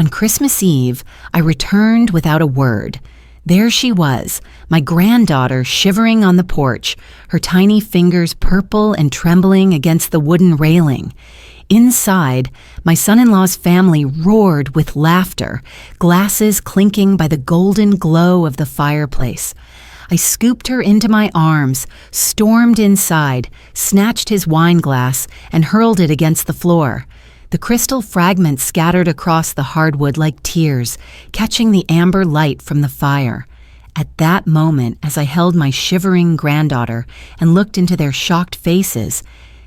On Christmas Eve, I returned without a word. There she was, my granddaughter shivering on the porch, her tiny fingers purple and trembling against the wooden railing. Inside, my son-in-law's family roared with laughter, glasses clinking by the golden glow of the fireplace. I scooped her into my arms, stormed inside, snatched his wine glass, and hurled it against the floor. The crystal fragments scattered across the hardwood like tears, catching the amber light from the fire. At that moment, as I held my shivering granddaughter and looked into their shocked faces,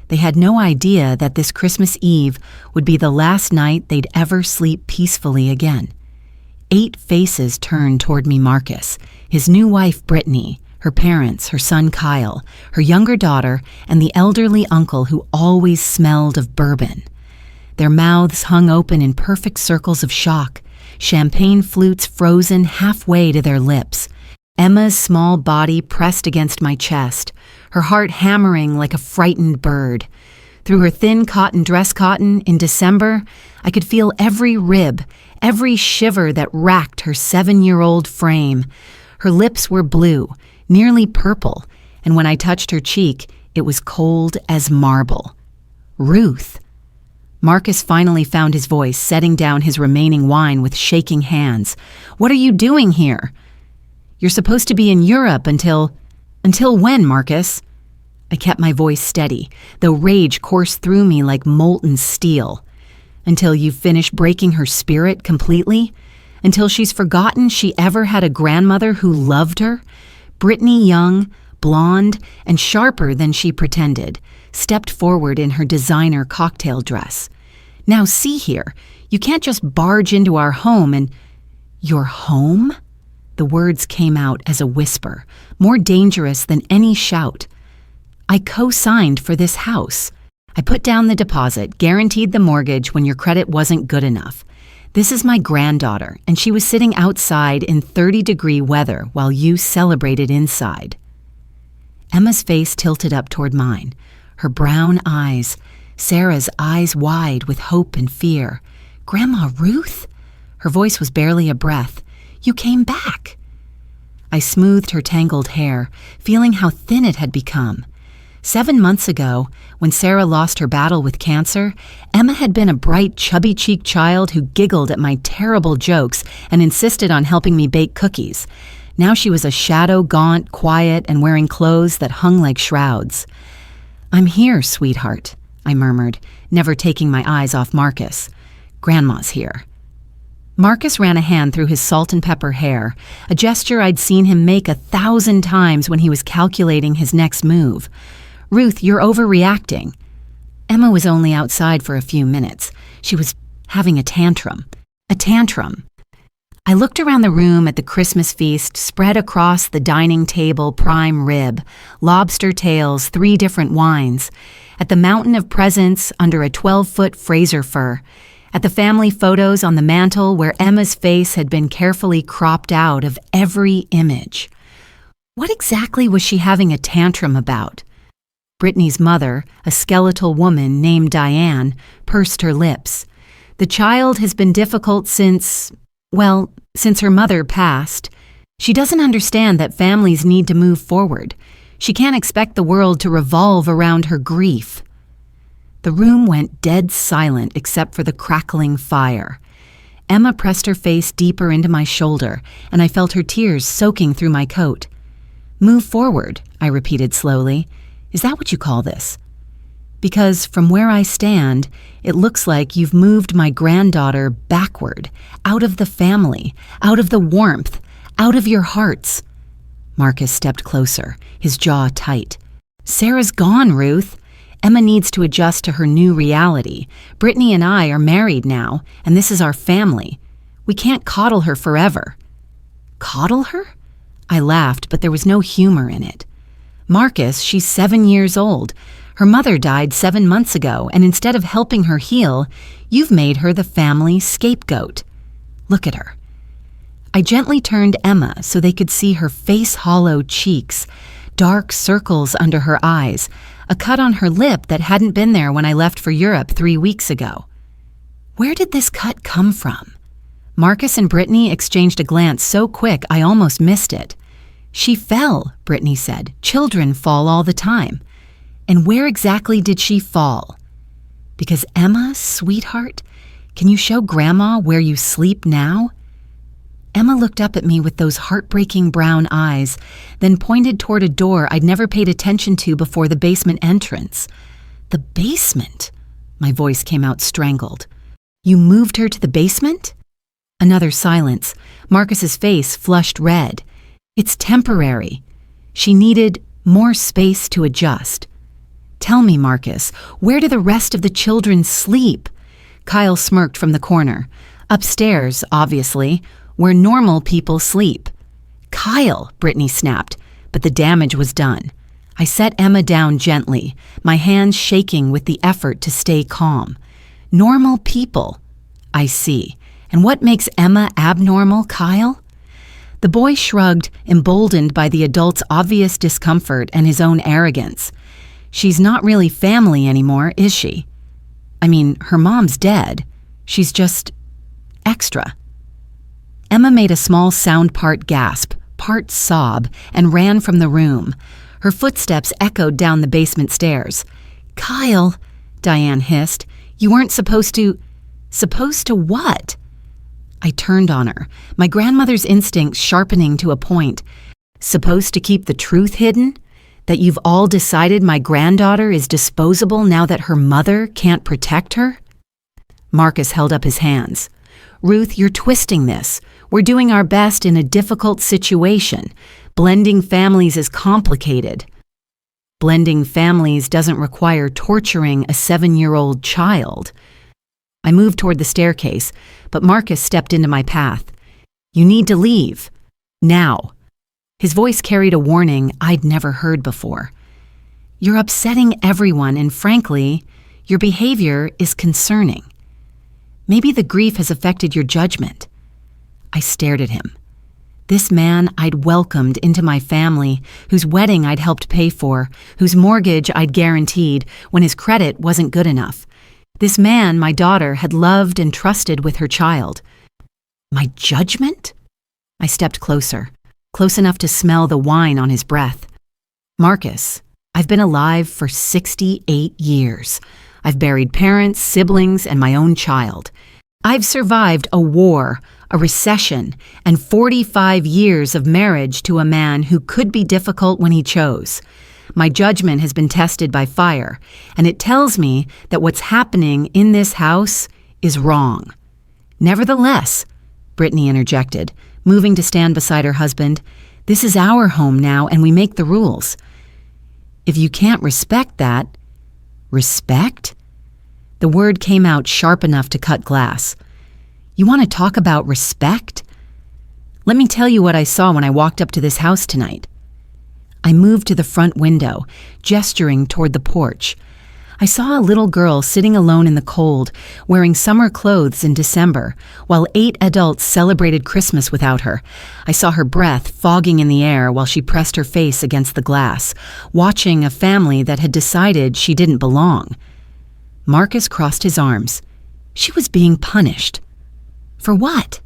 they had no idea that this Christmas Eve would be the last night they'd ever sleep peacefully again. 8 faces turned toward me: Marcus, his new wife Brittany, her parents, her son Kyle, her younger daughter, and the elderly uncle who always smelled of bourbon. Their mouths hung open in perfect circles of shock, champagne flutes frozen halfway to their lips. Emma's small body pressed against my chest, her heart hammering like a frightened bird. Through her thin cotton dress cotton in December, I could feel every rib, every shiver that racked her 7-year-old frame. Her lips were blue, nearly purple, and when I touched her cheek, it was cold as marble. Ruth. Marcus finally found his voice, setting down his remaining wine with shaking hands. "What are you doing here? You're supposed to be in Europe until when, Marcus?" I kept my voice steady, though rage coursed through me like molten steel. "Until you've finished breaking her spirit completely? Until she's forgotten she ever had a grandmother who loved her?" Brittany, young, blonde, and sharper than she pretended, stepped forward in her designer cocktail dress. "Now see here, you can't just barge into our home and—" "Your home?" The words came out as a whisper, more dangerous than any shout. "I co-signed for this house. I put down the deposit, guaranteed the mortgage when your credit wasn't good enough. This is my granddaughter, and she was sitting outside in 30-degree weather while you celebrated inside." Emma's face tilted up toward mine, her brown eyes, Sarah's eyes wide with hope and fear. "Grandma Ruth?" Her voice was barely a breath. "You came back." I smoothed her tangled hair, feeling how thin it had become. 7 months ago, when Sarah lost her battle with cancer, Emma had been a bright, chubby-cheeked child who giggled at my terrible jokes and insisted on helping me bake cookies. Now she was a shadow, gaunt, quiet, and wearing clothes that hung like shrouds. "I'm here, sweetheart," I murmured, never taking my eyes off Marcus. "Grandma's here." Marcus ran a hand through his salt and pepper hair, a gesture I'd seen him make 1,000 times when he was calculating his next move. "Ruth, you're overreacting." Emma was only outside for a few minutes. She was having a tantrum. A tantrum. I looked around the room at the Christmas feast spread across the dining table: prime rib, lobster tails, 3 different wines, at the mountain of presents under a 12-foot Fraser fir, at the family photos on the mantel where Emma's face had been carefully cropped out of every image. What exactly was she having a tantrum about? Brittany's mother, a skeletal woman named Diane, pursed her lips. "The child has been difficult since her mother passed. She doesn't understand that families need to move forward. She can't expect the world to revolve around her grief." The room went dead silent except for the crackling fire. Emma pressed her face deeper into my shoulder, and I felt her tears soaking through my coat. "Move forward," I repeated slowly. "Is that what you call this? Because from where I stand, it looks like you've moved my granddaughter backward, out of the family, out of the warmth, out of your hearts." Marcus stepped closer, his jaw tight. "Sarah's gone, Ruth. Emma needs to adjust to her new reality. Brittany and I are married now, and this is our family. We can't coddle her forever." "Coddle her?" I laughed, but there was no humor in it. "Marcus, she's 7 years old. Her mother died 7 months ago, and instead of helping her heal, you've made her the family scapegoat. Look at her." I gently turned Emma so they could see her face-hollow cheeks, dark circles under her eyes, a cut on her lip that hadn't been there when I left for Europe 3 weeks ago. Where did this cut come from? Marcus and Brittany exchanged a glance so quick I almost missed it. "She fell," Brittany said. "Children fall all the time." "And where exactly did she fall?" "Because Emma, sweetheart, can you show Grandma where you sleep now?" Emma looked up at me with those heartbreaking brown eyes, then pointed toward a door I'd never paid attention to before the basement entrance. "The basement?" My voice came out strangled. "You moved her to the basement?" Another silence. Marcus's face flushed red. "It's temporary. She needed more space to adjust." "Tell me, Marcus, where do the rest of the children sleep?" Kyle smirked from the corner. "Upstairs, obviously, where normal people sleep." "Kyle," Brittany snapped, but the damage was done. I set Emma down gently, my hands shaking with the effort to stay calm. "Normal people." "I see. And what makes Emma abnormal, Kyle?" The boy shrugged, emboldened by the adult's obvious discomfort and his own arrogance. "She's not really family anymore, is she? I mean, her mom's dead. She's just extra." Emma made a small sound part gasp, part sob, and ran from the room. Her footsteps echoed down the basement stairs. "Kyle," Diane hissed, "you weren't supposed to—" "Supposed to what?" I turned on her, my grandmother's instincts sharpening to a point. "Supposed to keep the truth hidden? That you've all decided my granddaughter is disposable now that her mother can't protect her?" Marcus held up his hands. "Ruth, you're twisting this. We're doing our best in a difficult situation. Blending families is complicated." "Blending families doesn't require torturing a 7-year-old child." I moved toward the staircase, but Marcus stepped into my path. "You need to leave. Now." His voice carried a warning I'd never heard before. "You're upsetting everyone, and frankly, your behavior is concerning. Maybe the grief has affected your judgment." I stared at him. This man I'd welcomed into my family, whose wedding I'd helped pay for, whose mortgage I'd guaranteed when his credit wasn't good enough. This man my daughter had loved and trusted with her child. My judgment? I stepped closer, close enough to smell the wine on his breath. "Marcus, I've been alive for 68 years. I've buried parents, siblings, and my own child. I've survived a war, a recession, and 45 years of marriage to a man who could be difficult when he chose. My judgment has been tested by fire, and it tells me that what's happening in this house is wrong." "Nevertheless," Brittany interjected, moving to stand beside her husband, "this is our home now, and we make the rules. If you can't respect that—" "Respect?" The word came out sharp enough to cut glass. "You want to talk about respect? Let me tell you what I saw when I walked up to this house tonight." I moved to the front window, gesturing toward the porch. I saw a little girl sitting alone in the cold, wearing summer clothes in December, while 8 adults celebrated Christmas without her. I saw her breath fogging in the air while she pressed her face against the glass, watching a family that had decided she didn't belong. Marcus crossed his arms. She was being punished. For what?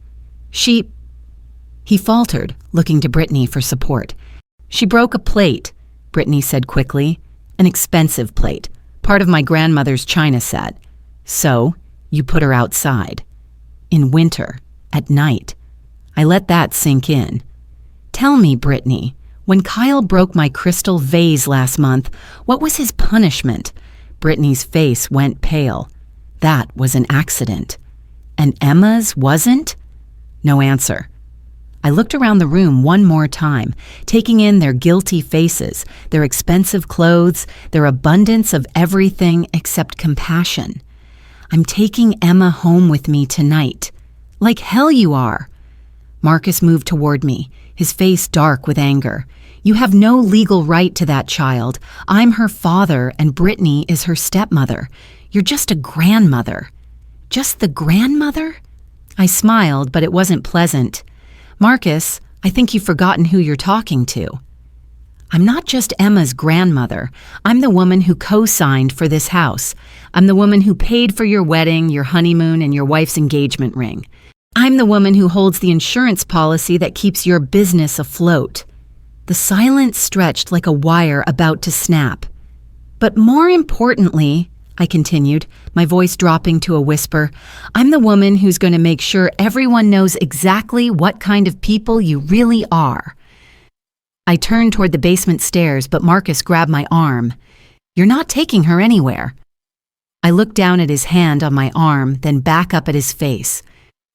He faltered, looking to Brittany for support. "She broke a plate," Brittany said quickly. "An expensive plate, part of my grandmother's china set. So, you put her outside. In winter, at night." I let that sink in. "Tell me, Brittany, when Kyle broke my crystal vase last month, what was his punishment?" Brittany's face went pale. "That was an accident. And Emma's wasn't?" No answer. I looked around the room one more time, taking in their guilty faces, their expensive clothes, their abundance of everything except compassion. "I'm taking Emma home with me tonight." "Like hell you are." Marcus moved toward me, his face dark with anger. "You have no legal right to that child. I'm her father and Brittany is her stepmother. You're just a grandmother." "Just the grandmother?" I smiled, but it wasn't pleasant. "Marcus, I think you've forgotten who you're talking to. I'm not just Emma's grandmother. I'm the woman who co-signed for this house. I'm the woman who paid for your wedding, your honeymoon, and your wife's engagement ring. I'm the woman who holds the insurance policy that keeps your business afloat." The silence stretched like a wire about to snap. "But more importantly," I continued, my voice dropping to a whisper, "I'm the woman who's going to make sure everyone knows exactly what kind of people you really are." I turned toward the basement stairs, but Marcus grabbed my arm. "You're not taking her anywhere." I looked down at his hand on my arm, then back up at his face.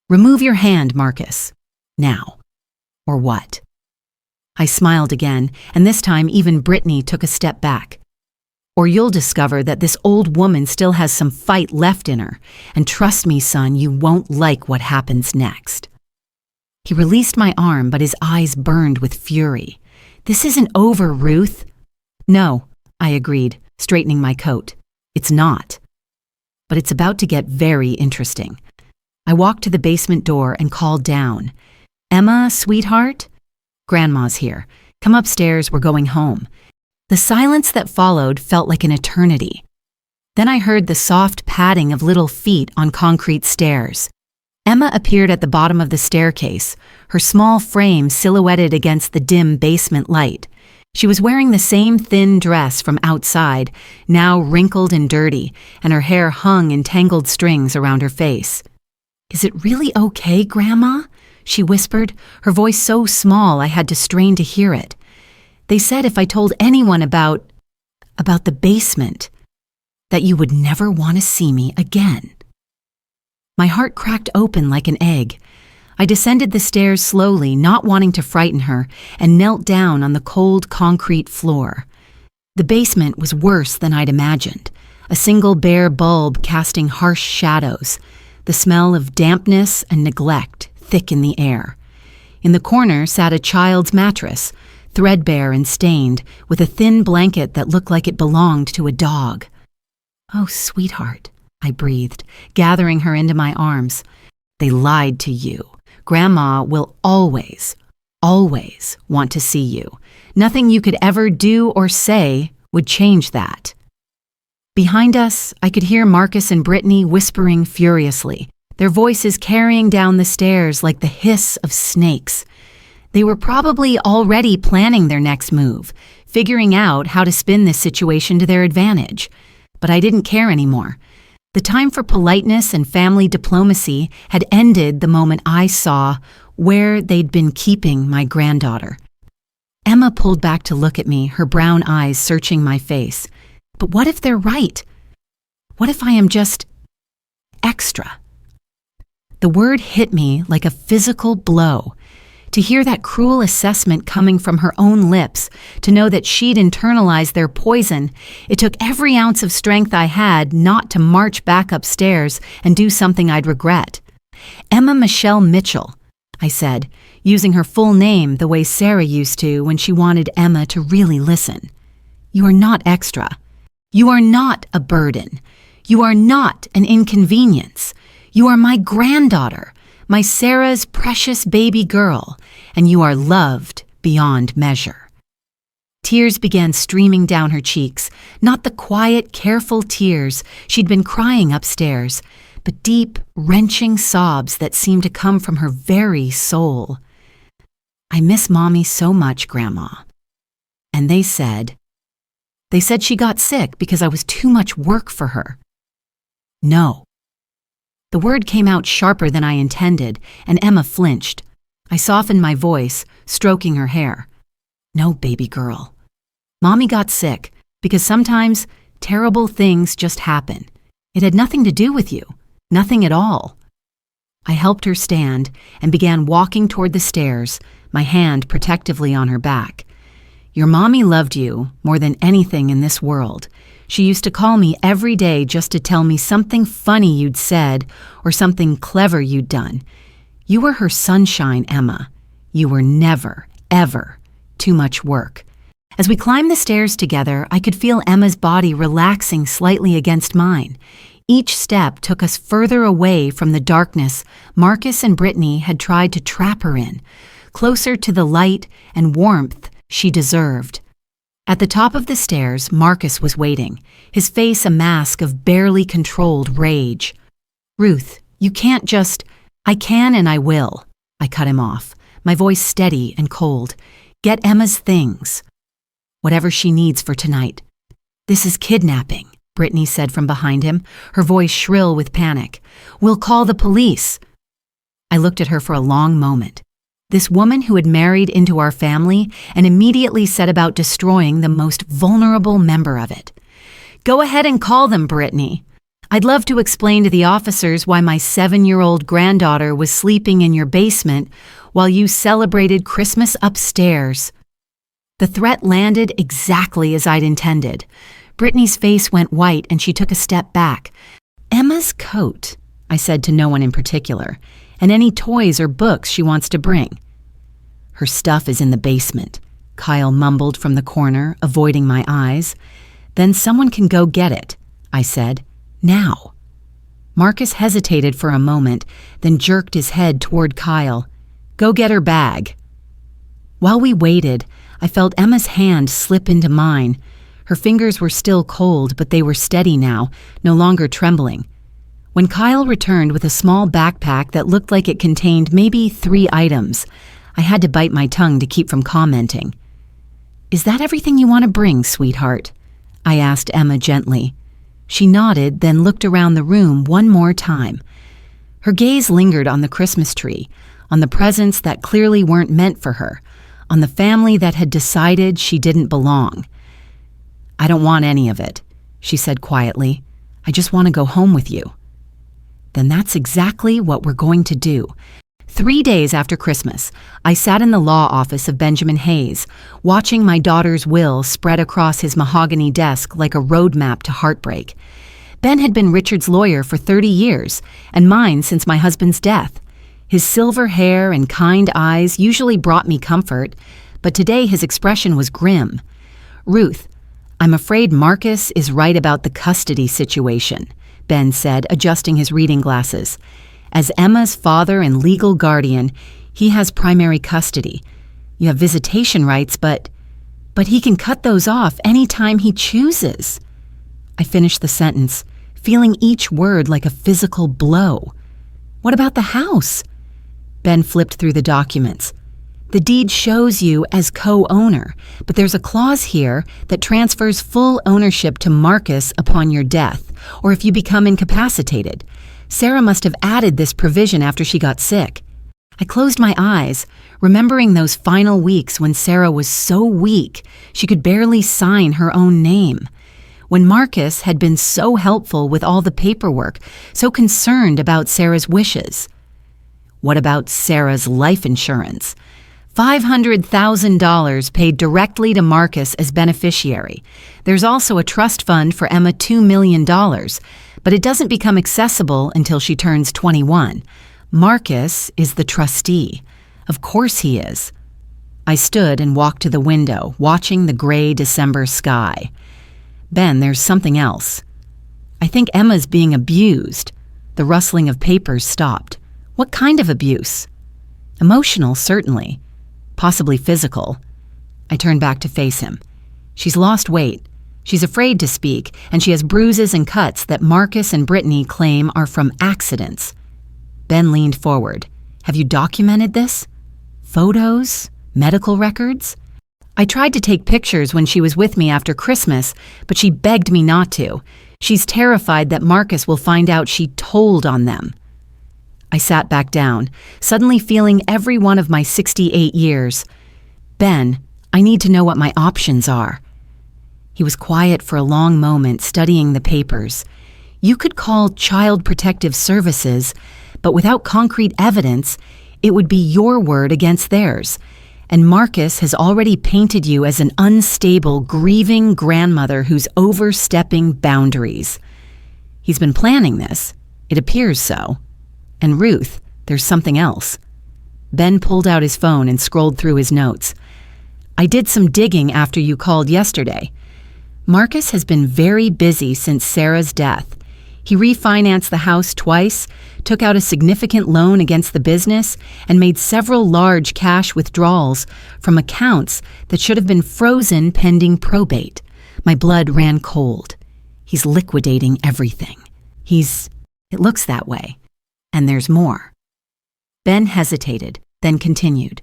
"Remove your hand, Marcus. Now." "Or what?" I smiled again, and this time even Brittany took a step back. "Or you'll discover that this old woman still has some fight left in her, and trust me, son, you won't like what happens next." He released my arm, but his eyes burned with fury. "This isn't over, Ruth." "No," I agreed, straightening my coat. "It's not. But it's about to get very interesting." I walked to the basement door and called down. "Emma, sweetheart? Grandma's here. Come upstairs, we're going home." The silence that followed felt like an eternity. Then I heard the soft padding of little feet on concrete stairs. Emma appeared at the bottom of the staircase, her small frame silhouetted against the dim basement light. She was wearing the same thin dress from outside, now wrinkled and dirty, and her hair hung in tangled strings around her face. "Is it really okay, Grandma?" she whispered, her voice so small I had to strain to hear it. "They said if I told anyone about the basement, that you would never want to see me again." My heart cracked open like an egg. I descended the stairs slowly, not wanting to frighten her, and knelt down on the cold concrete floor. The basement was worse than I'd imagined, a single bare bulb casting harsh shadows, the smell of dampness and neglect thick in the air. In the corner sat a child's mattress, threadbare and stained, with a thin blanket that looked like it belonged to a dog. "Oh, sweetheart," I breathed, gathering her into my arms. "They lied to you. Grandma will always, always want to see you. Nothing you could ever do or say would change that." Behind us, I could hear Marcus and Brittany whispering furiously, their voices carrying down the stairs like the hiss of snakes. They were probably already planning their next move, figuring out how to spin this situation to their advantage. But I didn't care anymore. The time for politeness and family diplomacy had ended the moment I saw where they'd been keeping my granddaughter. Emma pulled back to look at me, her brown eyes searching my face. But what if they're right? What if I am just extra? The word hit me like a physical blow. To hear that cruel assessment coming from her own lips, to know that she'd internalized their poison, it took every ounce of strength I had not to march back upstairs and do something I'd regret. "Emma Michelle Mitchell," I said, using her full name the way Sarah used to when she wanted Emma to really listen. "You are not extra. You are not a burden. You are not an inconvenience. You are my granddaughter, my Sarah's precious baby girl, and you are loved beyond measure." Tears began streaming down her cheeks, not the quiet, careful tears she'd been crying upstairs, but deep, wrenching sobs that seemed to come from her very soul. "I miss Mommy so much, Grandma." And they said she got sick because I was too much work for her. No. The word came out sharper than I intended, and Emma flinched. I softened my voice, stroking her hair. "No, baby girl. Mommy got sick because sometimes terrible things just happen. It had nothing to do with you, nothing at all." I helped her stand and began walking toward the stairs, my hand protectively on her back. "Your mommy loved you more than anything in this world. She used to call me every day just to tell me something funny you'd said or something clever you'd done. You were her sunshine, Emma. You were never, ever too much work." As we climbed the stairs together, I could feel Emma's body relaxing slightly against mine. Each step took us further away from the darkness Marcus and Brittany had tried to trap her in, closer to the light and warmth she deserved. At the top of the stairs, Marcus was waiting, his face a mask of barely controlled rage. "Ruth, you can't just..." I can and I will. I cut him off, my voice steady and cold. Get Emma's things. Whatever she needs for tonight. This is kidnapping, Brittany said from behind him, her voice shrill with panic. We'll call the police. I looked at her for a long moment. This woman who had married into our family and immediately set about destroying the most vulnerable member of it. Go ahead and call them, Brittany. I'd love to explain to the officers why my 7-year-old granddaughter was sleeping in your basement while you celebrated Christmas upstairs. The threat landed exactly as I'd intended. Brittany's face went white and she took a step back. Emma's coat, I said to no one in particular, and any toys or books she wants to bring. Her stuff is in the basement, Kyle mumbled from the corner, avoiding my eyes. Then someone can go get it, I said. Now. Marcus hesitated for a moment, then jerked his head toward Kyle. Go get her bag. While we waited, I felt Emma's hand slip into mine. Her fingers were still cold, but they were steady now, no longer trembling. When Kyle returned with a small backpack that looked like it contained maybe 3 items, I had to bite my tongue to keep from commenting. Is that everything you want to bring, sweetheart? I asked Emma gently. She nodded, then looked around the room one more time. Her gaze lingered on the Christmas tree, on the presents that clearly weren't meant for her, on the family that had decided she didn't belong. I don't want any of it, she said quietly. I just want to go home with you. Then that's exactly what we're going to do. 3 days after Christmas, I sat in the law office of Benjamin Hayes, watching my daughter's will spread across his mahogany desk like a roadmap to heartbreak. Ben had been Richard's lawyer for 30 years, and mine since my husband's death. His silver hair and kind eyes usually brought me comfort, but today his expression was grim. Ruth, I'm afraid Marcus is right about the custody situation, Ben said, adjusting his reading glasses. As Emma's father and legal guardian, he has primary custody. You have visitation rights, but he can cut those off any time he chooses. I finished the sentence, feeling each word like a physical blow. What about the house? Ben flipped through the documents. The deed shows you as co-owner, but there's a clause here that transfers full ownership to Marcus upon your death, or if you become incapacitated. Sarah must have added this provision after she got sick. I closed my eyes, remembering those final weeks when Sarah was so weak she could barely sign her own name. When Marcus had been so helpful with all the paperwork, so concerned about Sarah's wishes. What about Sarah's life insurance? $500,000 paid directly to Marcus as beneficiary. There's also a trust fund for Emma $2 million, but it doesn't become accessible until she turns 21. Marcus is the trustee. Of course he is. I stood and walked to the window, watching the gray December sky. Ben, there's something else. I think Emma's being abused. The rustling of papers stopped. What kind of abuse? Emotional, certainly. Possibly physical. I turned back to face him. She's lost weight. She's afraid to speak, and she has bruises and cuts that Marcus and Brittany claim are from accidents. Ben leaned forward. Have you documented this? Photos? Medical records? I tried to take pictures when she was with me after Christmas, but she begged me not to. She's terrified that Marcus will find out she told on them. I sat back down, suddenly feeling every one of my 68 years. Ben, I need to know what my options are. He was quiet for a long moment, studying the papers. You could call Child Protective Services, but without concrete evidence, it would be your word against theirs. And Marcus has already painted you as an unstable, grieving grandmother who's overstepping boundaries. He's been planning this. It appears so. And Ruth, there's something else. Ben pulled out his phone and scrolled through his notes. I did some digging after you called yesterday. Marcus has been very busy since Sarah's death. He refinanced the house twice, took out a significant loan against the business, and made several large cash withdrawals from accounts that should have been frozen pending probate. My blood ran cold. He's liquidating everything. It looks that way. And there's more. Ben hesitated, then continued.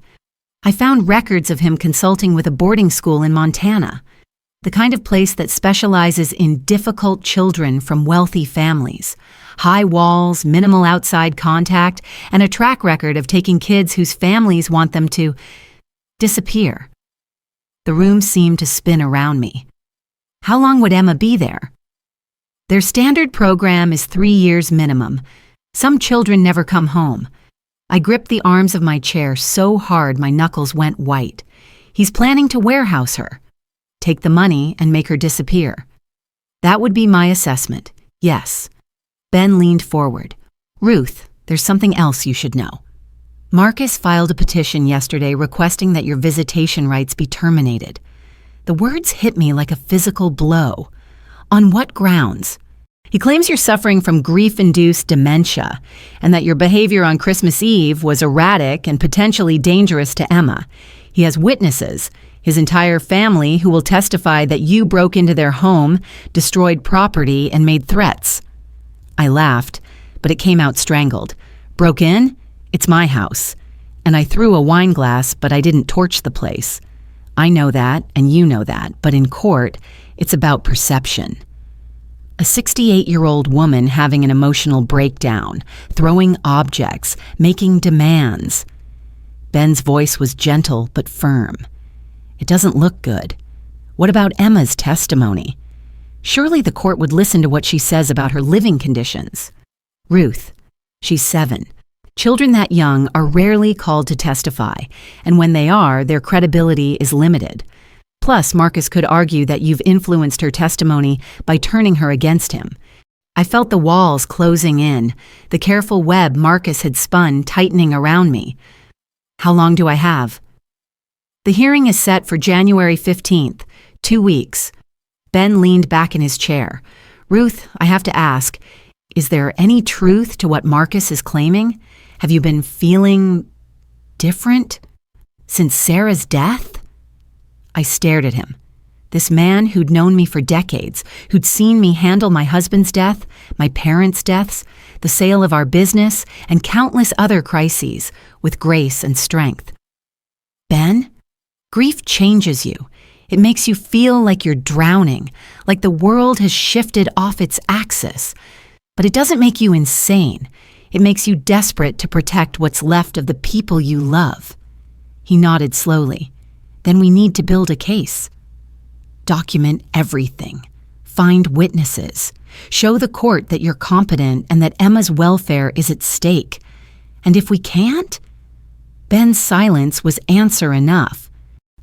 I found records of him consulting with a boarding school in Montana, the kind of place that specializes in difficult children from wealthy families. High walls, minimal outside contact, and a track record of taking kids whose families want them to disappear. The room seemed to spin around me. How long would Emma be there? Their standard program is 3 years minimum. Some children never come home. I gripped the arms of my chair so hard my knuckles went white. He's planning to warehouse her. Take the money and make her disappear. That would be my assessment, yes. Ben leaned forward. Ruth, there's something else you should know. Marcus filed a petition yesterday requesting that your visitation rights be terminated. The words hit me like a physical blow. On what grounds? He claims you're suffering from grief-induced dementia and that your behavior on Christmas Eve was erratic and potentially dangerous to Emma. He has witnesses, his entire family, who will testify that you broke into their home, destroyed property, and made threats. I laughed, but it came out strangled. Broke in? It's my house. And I threw a wine glass, but I didn't torch the place. I know that, and you know that, but in court, it's about perception. A 68-year-old woman having an emotional breakdown, throwing objects, making demands. Ben's voice was gentle but firm. It doesn't look good. What about Emma's testimony? Surely the court would listen to what she says about her living conditions. Ruth, she's 7. Children that young are rarely called to testify, and when they are, their credibility is limited. Plus, Marcus could argue that you've influenced her testimony by turning her against him. I felt the walls closing in, the careful web Marcus had spun tightening around me. How long do I have? The hearing is set for January 15th, 2 weeks. Ben leaned back in his chair. Ruth, I have to ask, is there any truth to what Marcus is claiming? Have you been feeling different since Sarah's death? I stared at him. This man who'd known me for decades, who'd seen me handle my husband's death, my parents' deaths, the sale of our business, and countless other crises with grace and strength. Ben, grief changes you. It makes you feel like you're drowning, like the world has shifted off its axis. But it doesn't make you insane. It makes you desperate to protect what's left of the people you love. He nodded slowly. Then we need to build a case. Document everything. Find witnesses. Show the court that you're competent and that Emma's welfare is at stake. And if we can't? Ben's silence was answer enough.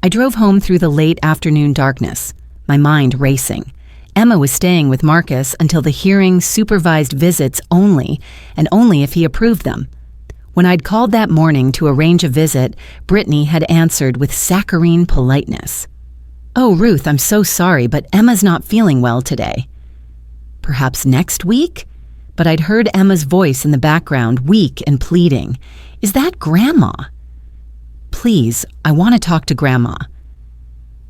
I drove home through the late afternoon darkness, my mind racing. Emma was staying with Marcus until the hearing supervised visits only, and only if he approved them. When I'd called that morning to arrange a visit, Brittany had answered with saccharine politeness. Oh, Ruth, I'm so sorry, but Emma's not feeling well today. Perhaps next week? But I'd heard Emma's voice in the background, weak and pleading. Is that Grandma? Please, I want to talk to Grandma.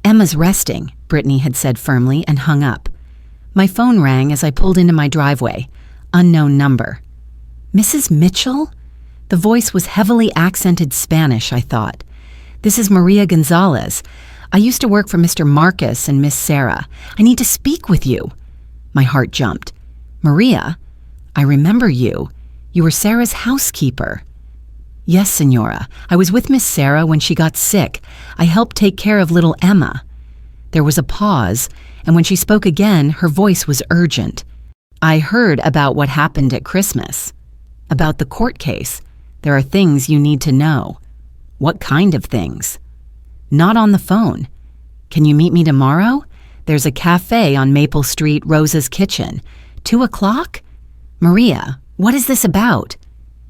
Emma's resting, Brittany had said firmly and hung up. My phone rang as I pulled into my driveway. Unknown number. Mrs. Mitchell? The voice was heavily accented Spanish, I thought. This is Maria Gonzalez. I used to work for Mr. Marcus and Miss Sarah. I need to speak with you. My heart jumped. Maria? I remember you. You were Sarah's housekeeper. Yes, Senora. I was with Miss Sarah when she got sick. I helped take care of little Emma. There was a pause, and when she spoke again, her voice was urgent. I heard about what happened at Christmas. About the court case. There are things you need to know. What kind of things? Not on the phone. Can you meet me tomorrow? There's a cafe on Maple Street, Rosa's Kitchen. 2 o'clock? Maria, what is this about?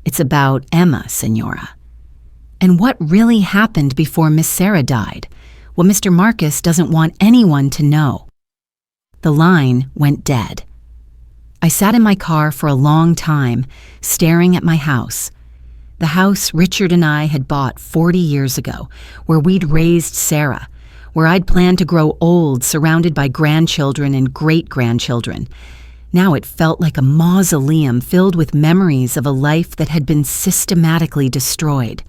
It's about Emma, Senora. And what really happened before Miss Sarah died? What Mr. Marcus doesn't want anyone to know. The line went dead. I sat in my car for a long time, staring at my house. The house Richard and I had bought 40 years ago, where we'd raised Sarah, where I'd planned to grow old surrounded by grandchildren and great-grandchildren. Now it felt like a mausoleum filled with memories of a life that had been systematically destroyed.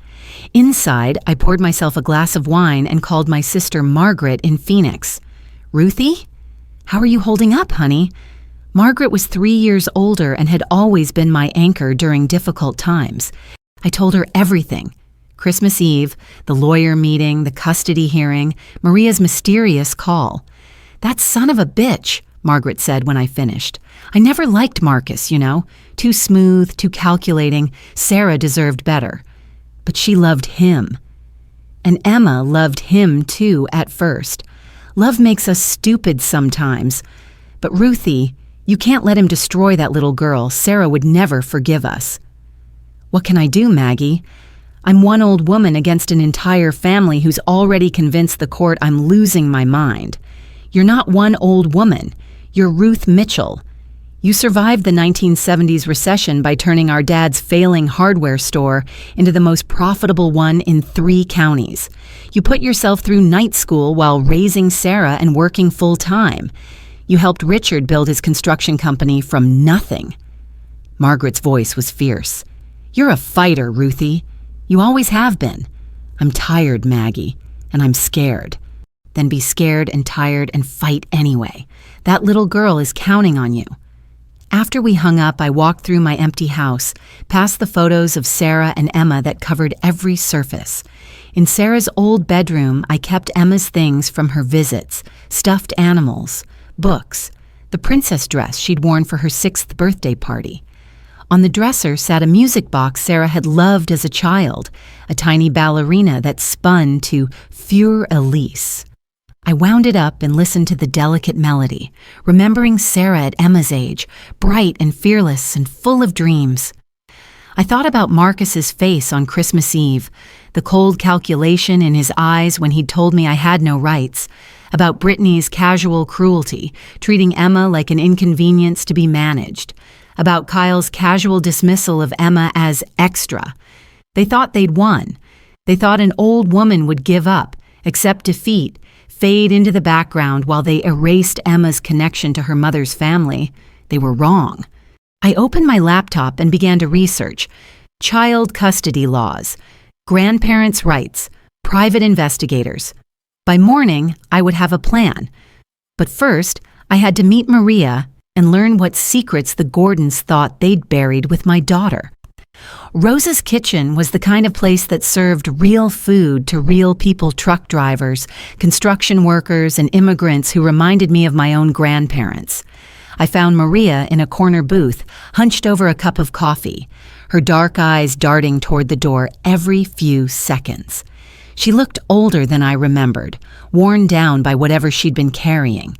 Inside, I poured myself a glass of wine and called my sister Margaret in Phoenix. "Ruthie? How are you holding up, honey?" Margaret was 3 years older and had always been my anchor during difficult times. I told her everything. Christmas Eve, the lawyer meeting, the custody hearing, Maria's mysterious call. "That son of a bitch," Margaret said when I finished. "I never liked Marcus, you know. Too smooth, too calculating. Sarah deserved better. But she loved him. And Emma loved him too at first. Love makes us stupid sometimes. But Ruthie, you can't let him destroy that little girl. Sarah would never forgive us." "What can I do, Maggie? I'm one old woman against an entire family who's already convinced the court I'm losing my mind. You're not one old woman. You're Ruth Mitchell. You survived the 1970s recession by turning our dad's failing hardware store into the most profitable one in 3 counties. You put yourself through night school while raising Sarah and working full-time. You helped Richard build his construction company from nothing." Margaret's voice was fierce. "You're a fighter, Ruthie. You always have been. I'm tired, Maggie, and I'm scared. Then be scared and tired and fight anyway. That little girl is counting on you." After we hung up, I walked through my empty house, past the photos of Sarah and Emma that covered every surface. In Sarah's old bedroom, I kept Emma's things from her visits, stuffed animals, books, the princess dress she'd worn for her 6th birthday party. On the dresser sat a music box Sarah had loved as a child, a tiny ballerina that spun to Für Elise. I wound it up and listened to the delicate melody, remembering Sarah at Emma's age, bright and fearless and full of dreams. I thought about Marcus's face on Christmas Eve, the cold calculation in his eyes when he'd told me I had no rights, about Brittany's casual cruelty, treating Emma like an inconvenience to be managed, about Kyle's casual dismissal of Emma as extra. They thought they'd won. They thought an old woman would give up, accept defeat, fade into the background while they erased Emma's connection to her mother's family. They were wrong. I opened my laptop and began to research child custody laws, grandparents' rights, private investigators. By morning, I would have a plan. But first, I had to meet Maria and learn what secrets the Gordons thought they'd buried with my daughter. Rosa's Kitchen was the kind of place that served real food to real people, truck drivers, construction workers, and immigrants who reminded me of my own grandparents. I found Maria in a corner booth, hunched over a cup of coffee, her dark eyes darting toward the door every few seconds. She looked older than I remembered, worn down by whatever she'd been carrying.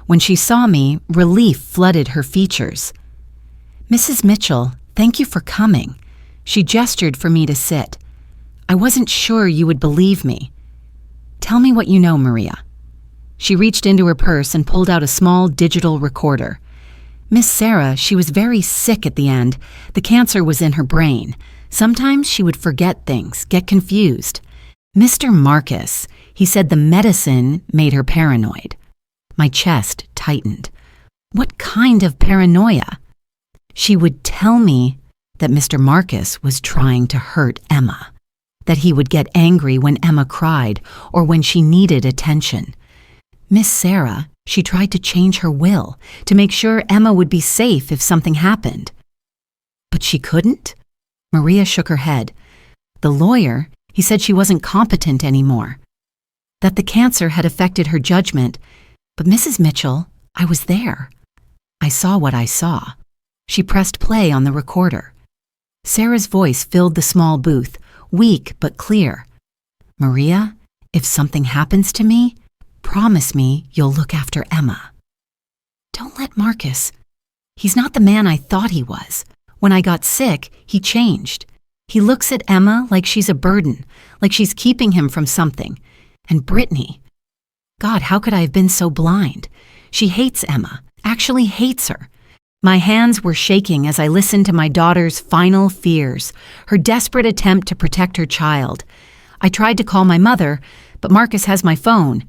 When she saw me, relief flooded her features. "Mrs. Mitchell, thank you for coming." She gestured for me to sit. "I wasn't sure you would believe me." "Tell me what you know, Maria." She reached into her purse and pulled out a small digital recorder. "Miss Sarah, she was very sick at the end. The cancer was in her brain. Sometimes she would forget things, get confused. Mr. Marcus, he said the medicine made her paranoid." My chest tightened. What kind of paranoia? She would tell me that Mr. Marcus was trying to hurt Emma, that he would get angry when Emma cried or when she needed attention. Miss Sarah, she tried to change her will to make sure Emma would be safe if something happened. But she couldn't? Maria shook her head. The lawyer, he said she wasn't competent anymore, that the cancer had affected her judgment. But Mrs. Mitchell, I was there. I saw what I saw. She pressed play on the recorder. Sarah's voice filled the small booth, weak but clear. "Maria, if something happens to me, promise me you'll look after Emma. Don't let Marcus. He's not the man I thought he was. When I got sick, he changed. He looks at Emma like she's a burden, like she's keeping him from something. And Brittany. God, how could I have been so blind? She hates Emma, actually hates her." My hands were shaking as I listened to my daughter's final fears, her desperate attempt to protect her child. I tried to call my mother, but Marcus has my phone.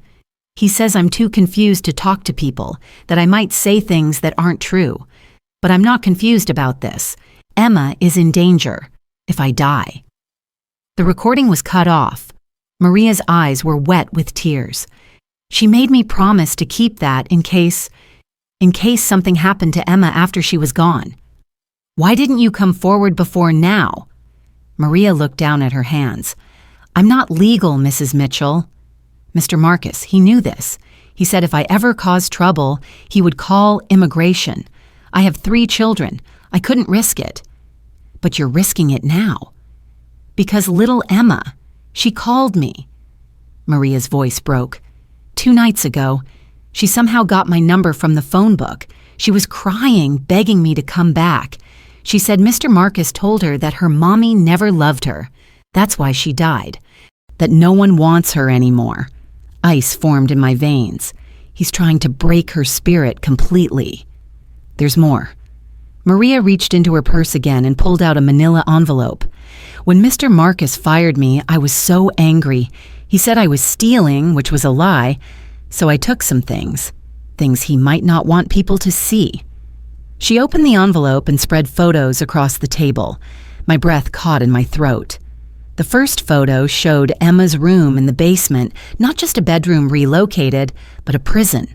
He says I'm too confused to talk to people, that I might say things that aren't true. But I'm not confused about this. Emma is in danger if I die. The recording was cut off. Maria's eyes were wet with tears. She made me promise to keep that in case something happened to Emma after she was gone. Why didn't you come forward before now? Maria looked down at her hands. I'm not legal, Mrs. Mitchell. Mr. Marcus, he knew this. He said if I ever caused trouble, he would call immigration. I have 3 children. I couldn't risk it. But you're risking it now. Because little Emma, she called me. Maria's voice broke. 2 nights ago, she somehow got my number from the phone book. She was crying, begging me to come back. She said Mr. Marcus told her that her mommy never loved her. That's why she died. That no one wants her anymore. Ice formed in my veins. He's trying to break her spirit completely. There's more. Maria reached into her purse again and pulled out a manila envelope. When Mr. Marcus fired me, I was so angry. He said I was stealing, which was a lie, so I took some things he might not want people to see. She opened the envelope and spread photos across the table. My breath caught in my throat. The first photo showed Emma's room in the basement, not just a bedroom relocated, but a prison.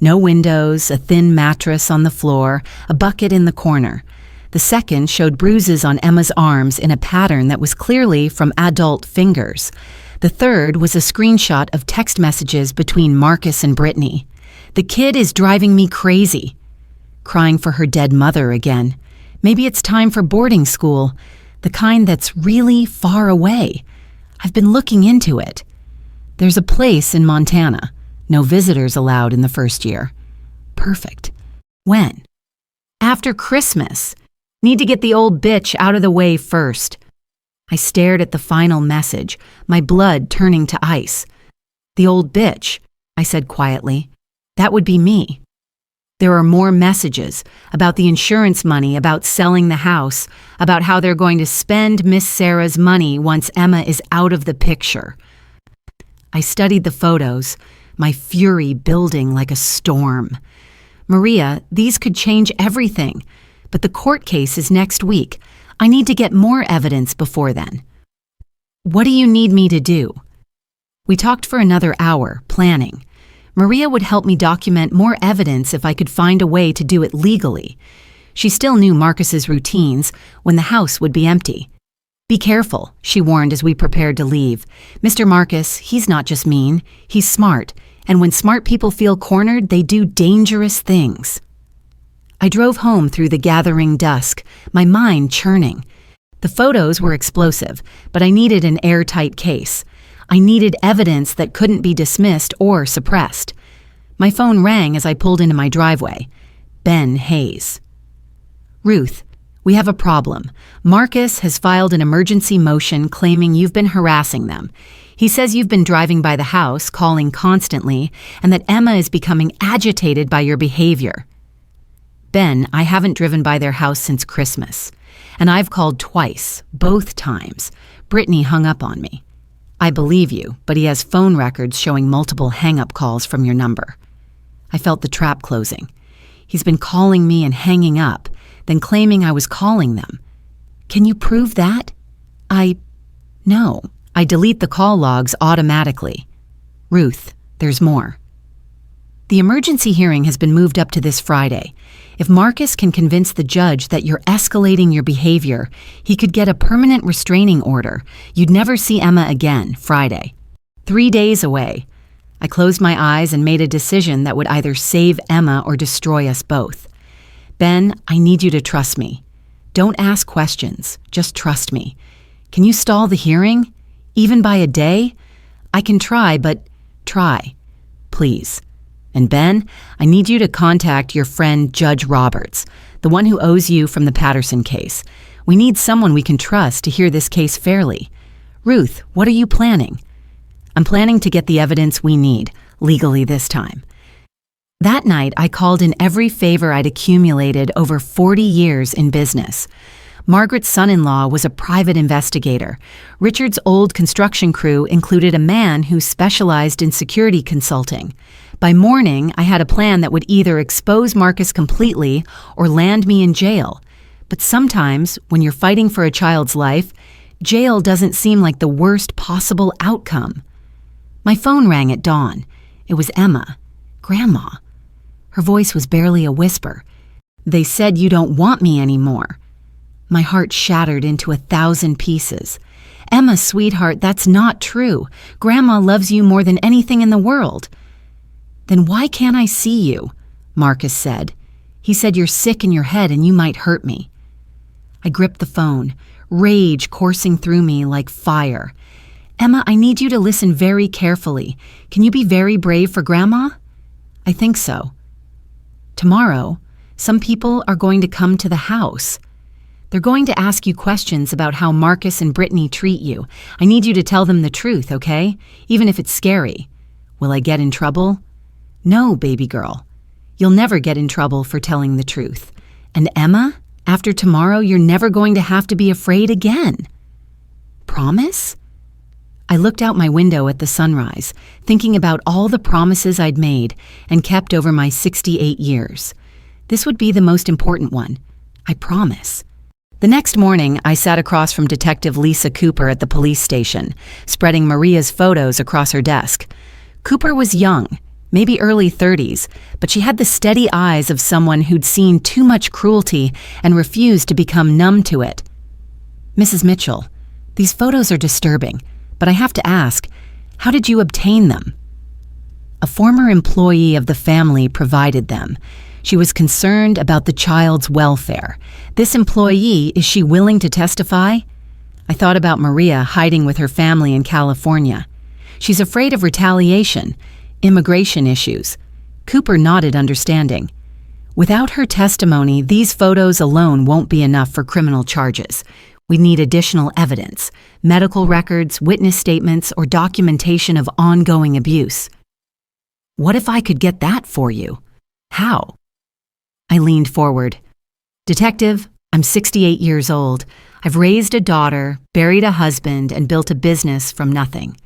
No windows, a thin mattress on the floor, a bucket in the corner. The second showed bruises on Emma's arms in a pattern that was clearly from adult fingers. The third was a screenshot of text messages between Marcus and Brittany. The kid is driving me crazy. Crying for her dead mother again. Maybe it's time for boarding school, the kind that's really far away. I've been looking into it. There's a place in Montana. No visitors allowed in the first year. Perfect. When? After Christmas. Need to get the old bitch out of the way first. I stared at the final message, my blood turning to ice. The old bitch, I said quietly. That would be me. There are more messages about the insurance money, about selling the house, about how they're going to spend Miss Sarah's money once Emma is out of the picture. I studied the photos, my fury building like a storm. Maria, these could change everything, but the court case is next week. I need to get more evidence before then. What do you need me to do? We talked for another hour, planning. Maria would help me document more evidence if I could find a way to do it legally. She still knew Marcus's routines when the house would be empty. Be careful, she warned as we prepared to leave. Mr. Marcus, he's not just mean, he's smart, and when smart people feel cornered, they do dangerous things. I drove home through the gathering dusk, my mind churning. The photos were explosive, but I needed an airtight case. I needed evidence that couldn't be dismissed or suppressed. My phone rang as I pulled into my driveway. Ben Hayes. Ruth, we have a problem. Marcus has filed an emergency motion claiming you've been harassing them. He says you've been driving by the house, calling constantly, and that Emma is becoming agitated by your behavior. Ben, I haven't driven by their house since Christmas, and I've called twice, both times. Brittany hung up on me. I believe you, but he has phone records showing multiple hang-up calls from your number. I felt the trap closing. He's been calling me and hanging up, then claiming I was calling them. Can you prove that? No. I delete the call logs automatically. Ruth, there's more. The emergency hearing has been moved up to this Friday. If Marcus can convince the judge that you're escalating your behavior, he could get a permanent restraining order. You'd never see Emma again, Friday. 3 days away. I closed my eyes and made a decision that would either save Emma or destroy us both. Ben, I need you to trust me. Don't ask questions, just trust me. Can you stall the hearing? Even by a day? I can try, but try. Please. And Ben, I need you to contact your friend Judge Roberts, the one who owes you from the Patterson case. We need someone we can trust to hear this case fairly. Ruth, what are you planning? I'm planning to get the evidence we need, legally this time. That night, I called in every favor I'd accumulated over 40 years in business. Margaret's son-in-law was a private investigator. Richard's old construction crew included a man who specialized in security consulting. By morning, I had a plan that would either expose Marcus completely or land me in jail. But sometimes, when you're fighting for a child's life, jail doesn't seem like the worst possible outcome. My phone rang at dawn. It was Emma. Grandma. Her voice was barely a whisper. "They said you don't want me anymore." My heart shattered into 1,000 pieces. "Emma, sweetheart, that's not true. Grandma loves you more than anything in the world." "Then why can't I see you?" Marcus said. "He said you're sick in your head and you might hurt me." I gripped the phone, rage coursing through me like fire. "Emma, I need you to listen very carefully. Can you be very brave for Grandma?" "I think so." "Tomorrow, some people are going to come to the house. They're going to ask you questions about how Marcus and Brittany treat you. I need you to tell them the truth, okay? Even if it's scary. Will I get in trouble?" "No, baby girl. You'll never get in trouble for telling the truth. And Emma, after tomorrow, you're never going to have to be afraid again." "Promise?" I looked out my window at the sunrise, thinking about all the promises I'd made and kept over my 68 years. This would be the most important one. I promise. The next morning, I sat across from Detective Lisa Cooper at the police station, spreading Maria's photos across her desk. Cooper was young, maybe early 30s, but she had the steady eyes of someone who'd seen too much cruelty and refused to become numb to it. "Mrs. Mitchell, these photos are disturbing, but I have to ask, how did you obtain them?" "A former employee of the family provided them. She was concerned about the child's welfare. This employee, is she willing to testify?" I thought about Maria hiding with her family in California. "She's afraid of retaliation, immigration issues." Cooper nodded understanding. "Without her testimony, these photos alone won't be enough for criminal charges. We need additional evidence, medical records, witness statements, or documentation of ongoing abuse." "What if I could get that for you?" "How?" I leaned forward. "Detective, I'm 68 years old. I've raised a daughter, buried a husband, and built a business from nothing.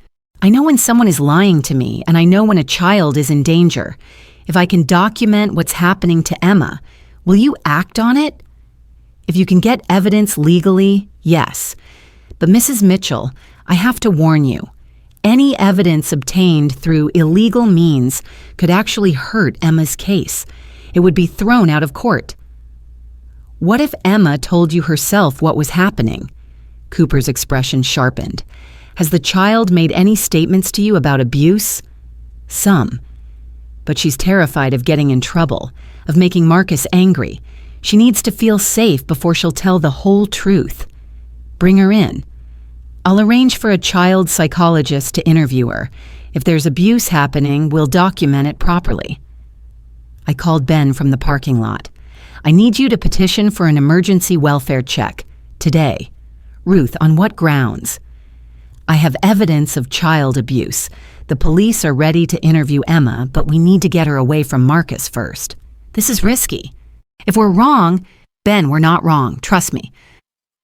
I know when someone is lying to me, and I know when a child is in danger. If I can document what's happening to Emma, will you act on it?" "If you can get evidence legally, yes. But Mrs. Mitchell, I have to warn you. Any evidence obtained through illegal means could actually hurt Emma's case. It would be thrown out of court." "What if Emma told you herself what was happening?" Cooper's expression sharpened. "Has the child made any statements to you about abuse?" "Some. But she's terrified of getting in trouble, of making Marcus angry. She needs to feel safe before she'll tell the whole truth." "Bring her in. I'll arrange for a child psychologist to interview her. If there's abuse happening, we'll document it properly." I called Ben from the parking lot. "I need you to petition for an emergency welfare check. Today." "Ruth, on what grounds?" "I have evidence of child abuse. The police are ready to interview Emma, but we need to get her away from Marcus first." "This is risky." "If we're wrong..." "Ben, we're not wrong. Trust me."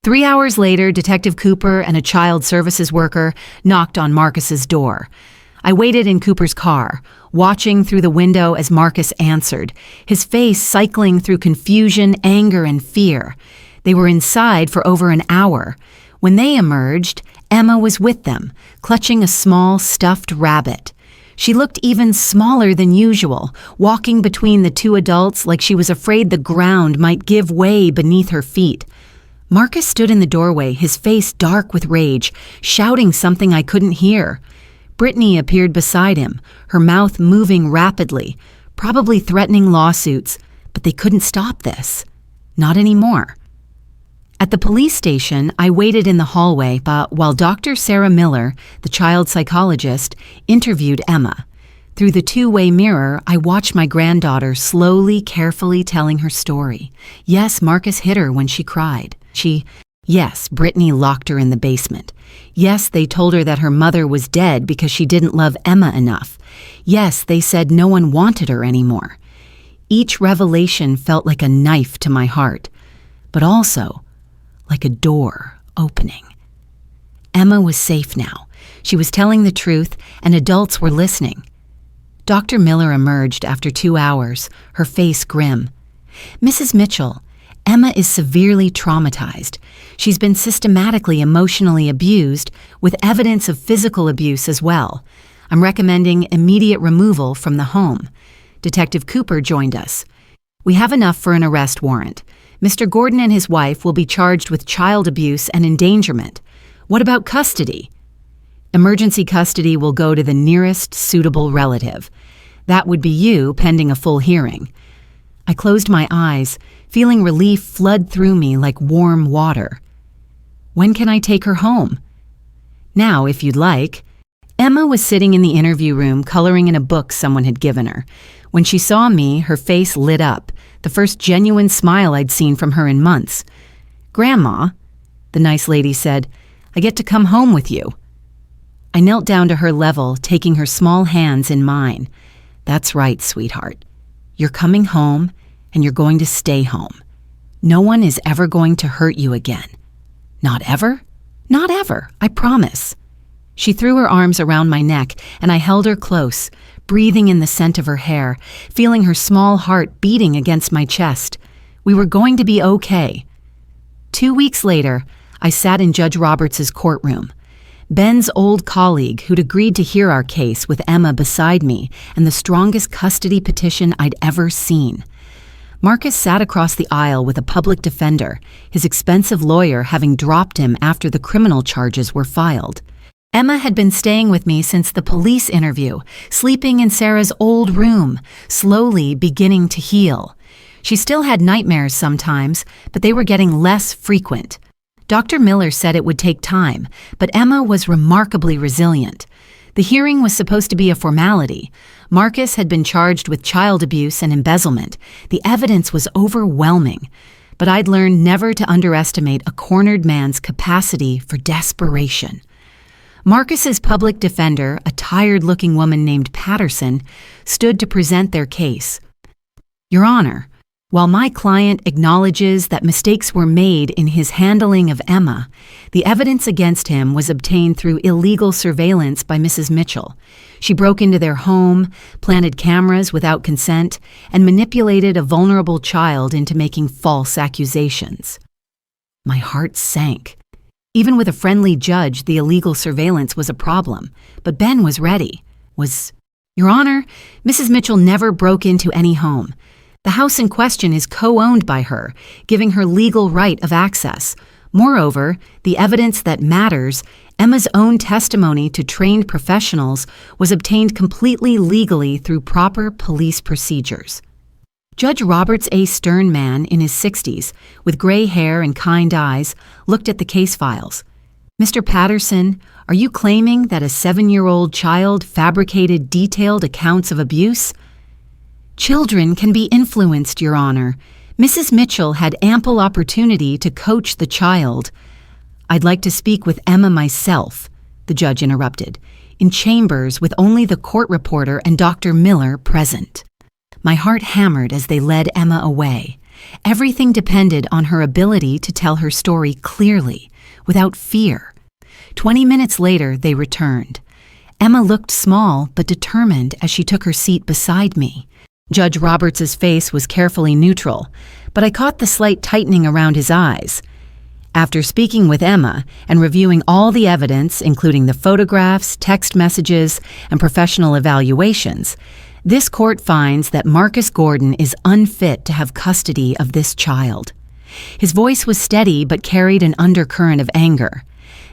3 hours later, Detective Cooper and a child services worker knocked on Marcus's door. I waited in Cooper's car, watching through the window as Marcus answered, his face cycling through confusion, anger, and fear. They were inside for over an hour. When they emerged, Emma was with them, clutching a small stuffed rabbit. She looked even smaller than usual, walking between the two adults like she was afraid the ground might give way beneath her feet. Marcus stood in the doorway, his face dark with rage, shouting something I couldn't hear. Brittany appeared beside him, her mouth moving rapidly, probably threatening lawsuits, but they couldn't stop this. Not anymore. At the police station, I waited in the hallway while Dr. Sarah Miller, the child psychologist, interviewed Emma. Through the two-way mirror, I watched my granddaughter slowly, carefully telling her story. Yes, Marcus hit her when she cried. Yes, Brittany locked her in the basement. Yes, they told her that her mother was dead because she didn't love Emma enough. Yes, they said no one wanted her anymore. Each revelation felt like a knife to my heart, but also like a door opening. Emma was safe now. She was telling the truth, and adults were listening. Dr. Miller emerged after 2 hours, her face grim. "Mrs. Mitchell, Emma is severely traumatized. She's been systematically emotionally abused, with evidence of physical abuse as well. I'm recommending immediate removal from the home." Detective Cooper joined us. "We have enough for an arrest warrant. Mr. Gordon and his wife will be charged with child abuse and endangerment. What about custody?" "Emergency custody will go to the nearest suitable relative. That would be you, pending a full hearing." I closed my eyes, feeling relief flood through me like warm water. "When can I take her home?" "Now, if you'd like." Emma was sitting in the interview room coloring in a book someone had given her. When she saw me, her face lit up, the first genuine smile I'd seen from her in months. "Grandma," the nice lady said, "I get to come home with you." I knelt down to her level, taking her small hands in mine. "That's right, sweetheart. You're coming home, and you're going to stay home. No one is ever going to hurt you again. Not ever? Not ever, I promise." She threw her arms around my neck, and I held her close, breathing in the scent of her hair, feeling her small heart beating against my chest. We were going to be okay. 2 weeks later, I sat in Judge Roberts' courtroom. Ben's old colleague who'd agreed to hear our case with Emma beside me and the strongest custody petition I'd ever seen. Marcus sat across the aisle with a public defender, his expensive lawyer having dropped him after the criminal charges were filed. Emma had been staying with me since the police interview, sleeping in Sarah's old room, slowly beginning to heal. She still had nightmares sometimes, but they were getting less frequent. Dr. Miller said it would take time, but Emma was remarkably resilient. The hearing was supposed to be a formality. Marcus had been charged with child abuse and embezzlement. The evidence was overwhelming, but I'd learned never to underestimate a cornered man's capacity for desperation. Marcus's public defender, a tired-looking woman named Patterson, stood to present their case. "Your Honor, while my client acknowledges that mistakes were made in his handling of Emma, the evidence against him was obtained through illegal surveillance by Mrs. Mitchell. She broke into their home, planted cameras without consent, and manipulated a vulnerable child into making false accusations." My heart sank. Even with a friendly judge, the illegal surveillance was a problem, but Ben was ready. "Your Honor, Mrs. Mitchell never broke into any home. The house in question is co-owned by her, giving her legal right of access. Moreover, the evidence that matters, Emma's own testimony to trained professionals, was obtained completely legally through proper police procedures." Judge Roberts, a stern man in his 60s, with gray hair and kind eyes, looked at the case files. "Mr. Patterson, are you claiming that a 7-year-old child fabricated detailed accounts of abuse?" "Children can be influenced, Your Honor. Mrs. Mitchell had ample opportunity to coach the child." "I'd like to speak with Emma myself," the judge interrupted, "in chambers with only the court reporter and Dr. Miller present." My heart hammered as they led Emma away. Everything depended on her ability to tell her story clearly, without fear. 20 minutes later, they returned. Emma looked small but determined as she took her seat beside me. Judge Roberts' face was carefully neutral, but I caught the slight tightening around his eyes. After speaking with Emma and reviewing all the evidence, including the photographs, text messages, and professional evaluations, this court finds that Marcus Gordon is unfit to have custody of this child. His voice was steady but carried an undercurrent of anger.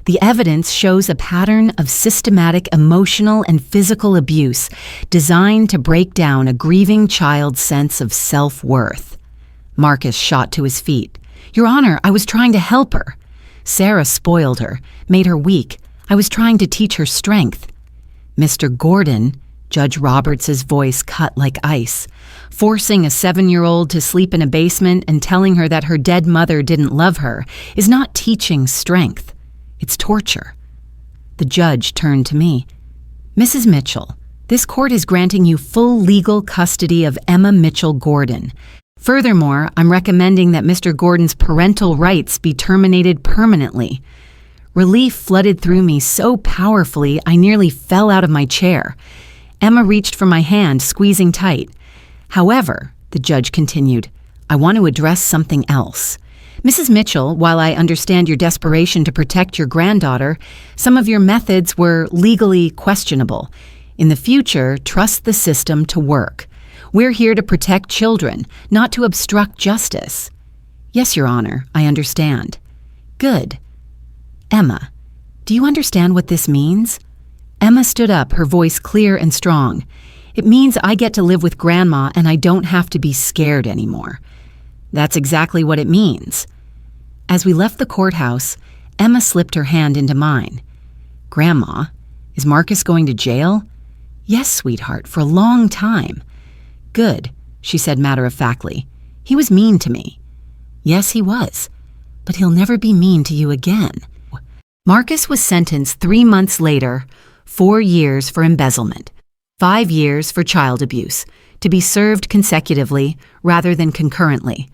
The evidence shows a pattern of systematic emotional and physical abuse designed to break down a grieving child's sense of self-worth. Marcus shot to his feet. "Your Honor, I was trying to help her." "Sarah spoiled her, made her weak. I was trying to teach her strength." "Mr. Gordon," Judge Roberts' voice cut like ice, "forcing a 7-year-old to sleep in a basement and telling her that her dead mother didn't love her is not teaching strength. It's torture." The judge turned to me. "Mrs. Mitchell, this court is granting you full legal custody of Emma Mitchell Gordon. Furthermore, I'm recommending that Mr. Gordon's parental rights be terminated permanently." Relief flooded through me so powerfully I nearly fell out of my chair. Emma reached for my hand, squeezing tight. "However," the judge continued, "I want to address something else. Mrs. Mitchell, while I understand your desperation to protect your granddaughter, some of your methods were legally questionable. In the future, trust the system to work. We're here to protect children, not to obstruct justice." "Yes, Your Honor, I understand." "Good. Emma, do you understand what this means?" Emma stood up, her voice clear and strong. "It means I get to live with Grandma and I don't have to be scared anymore." "That's exactly what it means." As we left the courthouse, Emma slipped her hand into mine. "Grandma, is Marcus going to jail?" "Yes, sweetheart, for a long time." "Good," she said matter-of-factly. "He was mean to me." "Yes, he was, but he'll never be mean to you again." Marcus was sentenced 3 months later, 4 years for embezzlement, 5 years for child abuse, to be served consecutively rather than concurrently.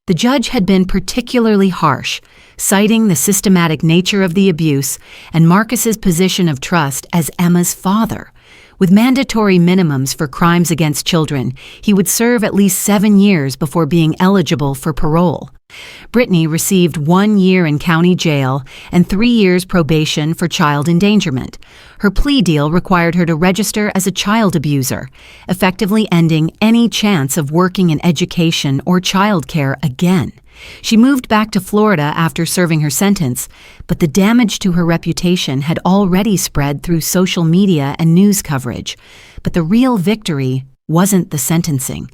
The judge had been particularly harsh, citing the systematic nature of the abuse and Marcus's position of trust as Emma's father. With mandatory minimums for crimes against children, he would serve at least 7 years before being eligible for parole. Brittany received 1 year in county jail and 3 years probation for child endangerment. Her plea deal required her to register as a child abuser, effectively ending any chance of working in education or childcare again. She moved back to Florida after serving her sentence, but the damage to her reputation had already spread through social media and news coverage. But the real victory wasn't the sentencing.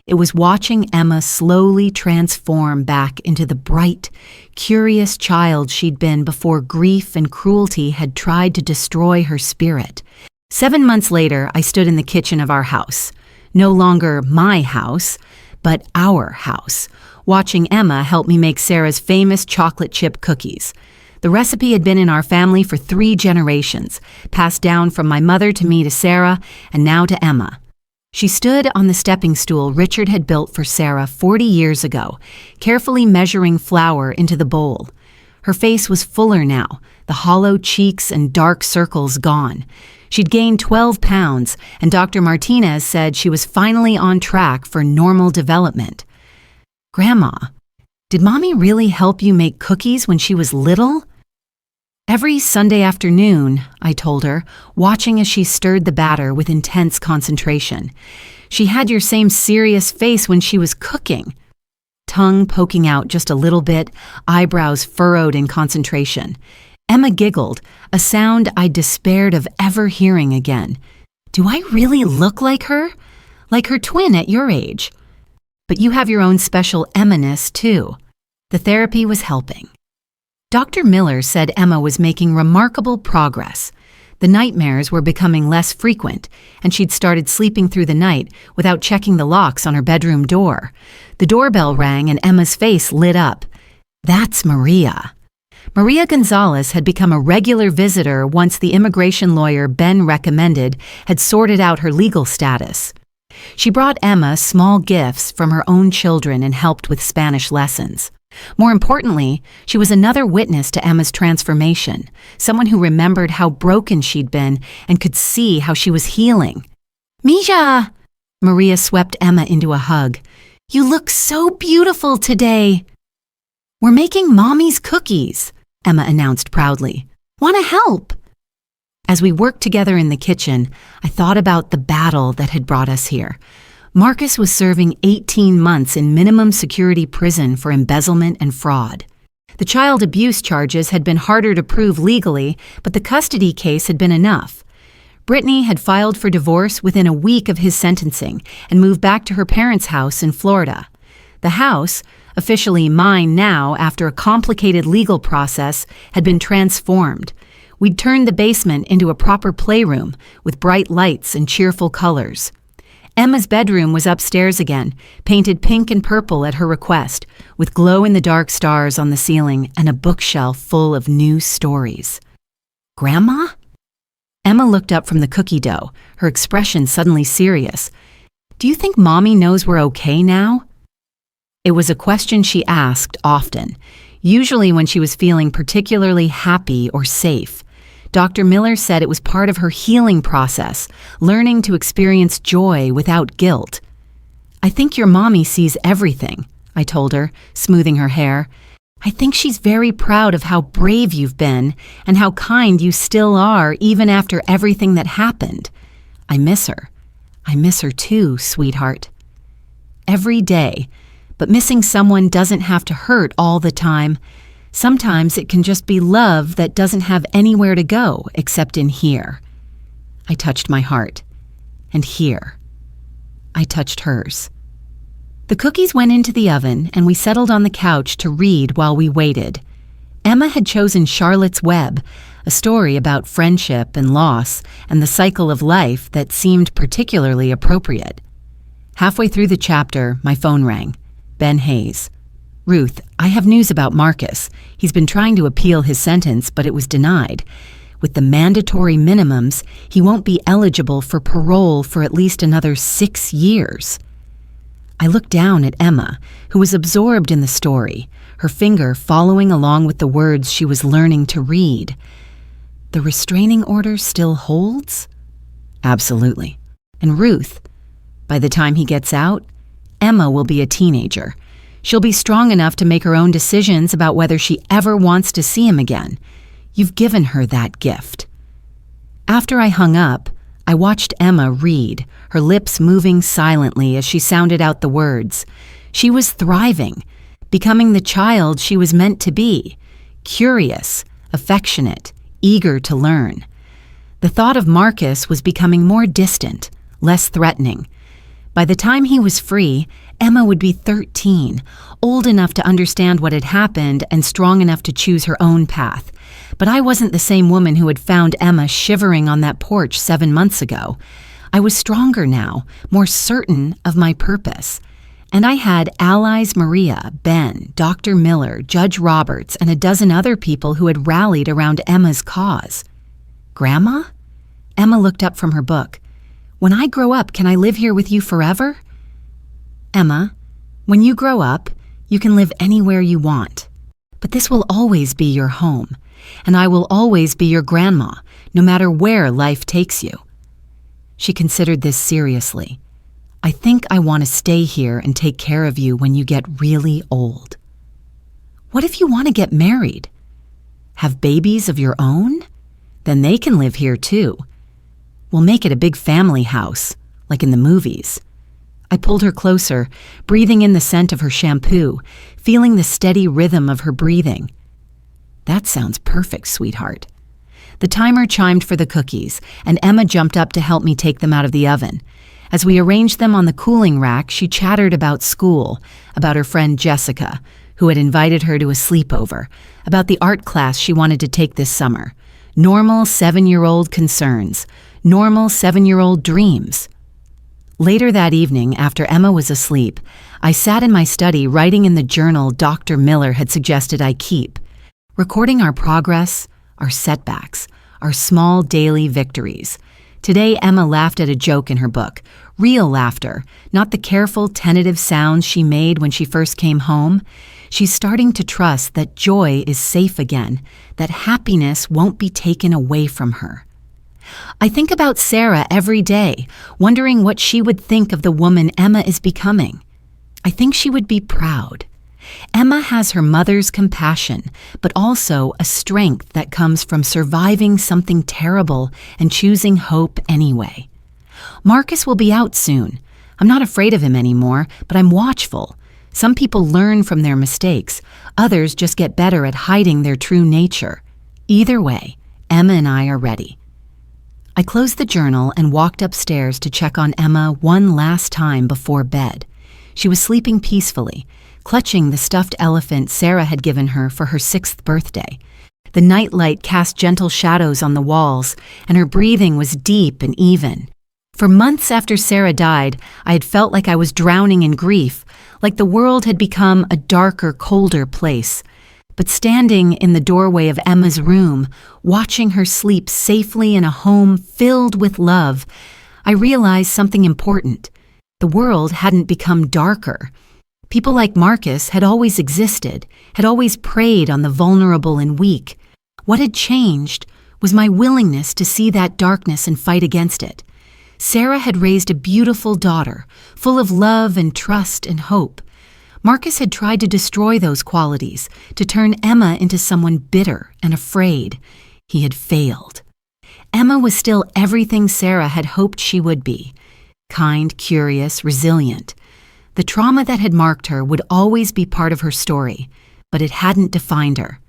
It was watching Emma slowly transform back into the bright, curious child she'd been before grief and cruelty had tried to destroy her spirit. 7 months later, I stood in the kitchen of our house. No longer my house, but our house, watching Emma help me make Sarah's famous chocolate chip cookies. The recipe had been in our family for 3 generations, passed down from my mother to me to Sarah, and now to Emma. She stood on the stepping stool Richard had built for Sarah 40 years ago, carefully measuring flour into the bowl. Her face was fuller now, the hollow cheeks and dark circles gone. She'd gained 12 pounds, and Dr. Martinez said she was finally on track for normal development. "Grandma, did Mommy really help you make cookies when she was little?" "Every Sunday afternoon," I told her, watching as she stirred the batter with intense concentration. "She had your same serious face when she was cooking." Tongue poking out just a little bit, eyebrows furrowed in concentration. Emma giggled, a sound I despaired of ever hearing again. "Do I really look like her? Like her twin at your age?" "But you have your own special Emma-ness, too." The therapy was helping. Dr. Miller said Emma was making remarkable progress. The nightmares were becoming less frequent, and she'd started sleeping through the night without checking the locks on her bedroom door. The doorbell rang and Emma's face lit up. "That's Maria." Maria Gonzalez had become a regular visitor once the immigration lawyer Ben recommended had sorted out her legal status. She brought Emma small gifts from her own children and helped with Spanish lessons. More importantly, she was another witness to Emma's transformation, someone who remembered how broken she'd been and could see how she was healing. "Misha!" Maria swept Emma into a hug. "You look so beautiful today." "We're making Mommy's cookies," Emma announced proudly. "Want to help?" As we worked together in the kitchen, I thought about the battle that had brought us here. Marcus was serving 18 months in minimum security prison for embezzlement and fraud. The child abuse charges had been harder to prove legally, but the custody case had been enough. Brittany had filed for divorce within a week of his sentencing and moved back to her parents' house in Florida. The house, officially mine now after a complicated legal process, had been transformed. We'd turned the basement into a proper playroom with bright lights and cheerful colors. Emma's bedroom was upstairs again, painted pink and purple at her request, with glow-in-the-dark stars on the ceiling and a bookshelf full of new stories. "Grandma?" Emma looked up from the cookie dough, her expression suddenly serious. "Do you think Mommy knows we're okay now?" It was a question she asked often, usually when she was feeling particularly happy or safe. Dr. Miller said it was part of her healing process, learning to experience joy without guilt. "I think your mommy sees everything," I told her, smoothing her hair. "I think she's very proud of how brave you've been and how kind you still are even after everything that happened. I miss her. I miss her too, sweetheart." Every day, but missing someone doesn't have to hurt all the time. Sometimes it can just be love that doesn't have anywhere to go except in here. I touched my heart. And here. I touched hers. The cookies went into the oven and we settled on the couch to read while we waited. Emma had chosen Charlotte's Web, a story about friendship and loss and the cycle of life that seemed particularly appropriate. Halfway through the chapter, my phone rang. Ben Hayes. "Ruth, I have news about Marcus. He's been trying to appeal his sentence, but it was denied. With the mandatory minimums, he won't be eligible for parole for at least another 6 years." I looked down at Emma, who was absorbed in the story, her finger following along with the words she was learning to read. "The restraining order still holds?" "Absolutely. And Ruth, by the time he gets out, Emma will be a teenager. She'll be strong enough to make her own decisions about whether she ever wants to see him again. You've given her that gift." After I hung up, I watched Emma read, her lips moving silently as she sounded out the words. She was thriving, becoming the child she was meant to be, curious, affectionate, eager to learn. The thought of Marcus was becoming more distant, less threatening. By the time he was free, Emma would be 13, old enough to understand what had happened and strong enough to choose her own path. But I wasn't the same woman who had found Emma shivering on that porch 7 months ago. I was stronger now, more certain of my purpose. And I had allies Maria, Ben, Dr. Miller, Judge Roberts, and a dozen other people who had rallied around Emma's cause. "Grandma?" Emma looked up from her book. "When I grow up, can I live here with you forever?" "Emma, when you grow up, you can live anywhere you want. But this will always be your home, and I will always be your grandma, no matter where life takes you." She considered this seriously. "I think I want to stay here and take care of you when you get really old." "What if you want to get married? Have babies of your own? Then they can live here too. We'll make it a big family house, like in the movies." I pulled her closer, breathing in the scent of her shampoo, feeling the steady rhythm of her breathing. "That sounds perfect, sweetheart." The timer chimed for the cookies, and Emma jumped up to help me take them out of the oven. As we arranged them on the cooling rack, she chattered about school, about her friend Jessica, who had invited her to a sleepover, about the art class she wanted to take this summer. Normal 7-year-old concerns, normal 7-year-old dreams. Later that evening, after Emma was asleep, I sat in my study writing in the journal Dr. Miller had suggested I keep, recording our progress, our setbacks, our small daily victories. Today, Emma laughed at a joke in her book, real laughter, not the careful, tentative sounds she made when she first came home. She's starting to trust that joy is safe again, that happiness won't be taken away from her. I think about Sarah every day, wondering what she would think of the woman Emma is becoming. I think she would be proud. Emma has her mother's compassion, but also a strength that comes from surviving something terrible and choosing hope anyway. Marcus will be out soon. I'm not afraid of him anymore, but I'm watchful. Some people learn from their mistakes. Others just get better at hiding their true nature. Either way, Emma and I are ready. I closed the journal and walked upstairs to check on Emma one last time before bed. She was sleeping peacefully, clutching the stuffed elephant Sarah had given her for her 6th birthday. The nightlight cast gentle shadows on the walls, and her breathing was deep and even. For months after Sarah died, I had felt like I was drowning in grief, like the world had become a darker, colder place. But standing in the doorway of Emma's room, watching her sleep safely in a home filled with love, I realized something important. The world hadn't become darker. People like Marcus had always existed, had always preyed on the vulnerable and weak. What had changed was my willingness to see that darkness and fight against it. Sarah had raised a beautiful daughter, full of love and trust and hope. Marcus had tried to destroy those qualities, to turn Emma into someone bitter and afraid. He had failed. Emma was still everything Sarah had hoped she would be: kind, curious, resilient. The trauma that had marked her would always be part of her story, but it hadn't defined her.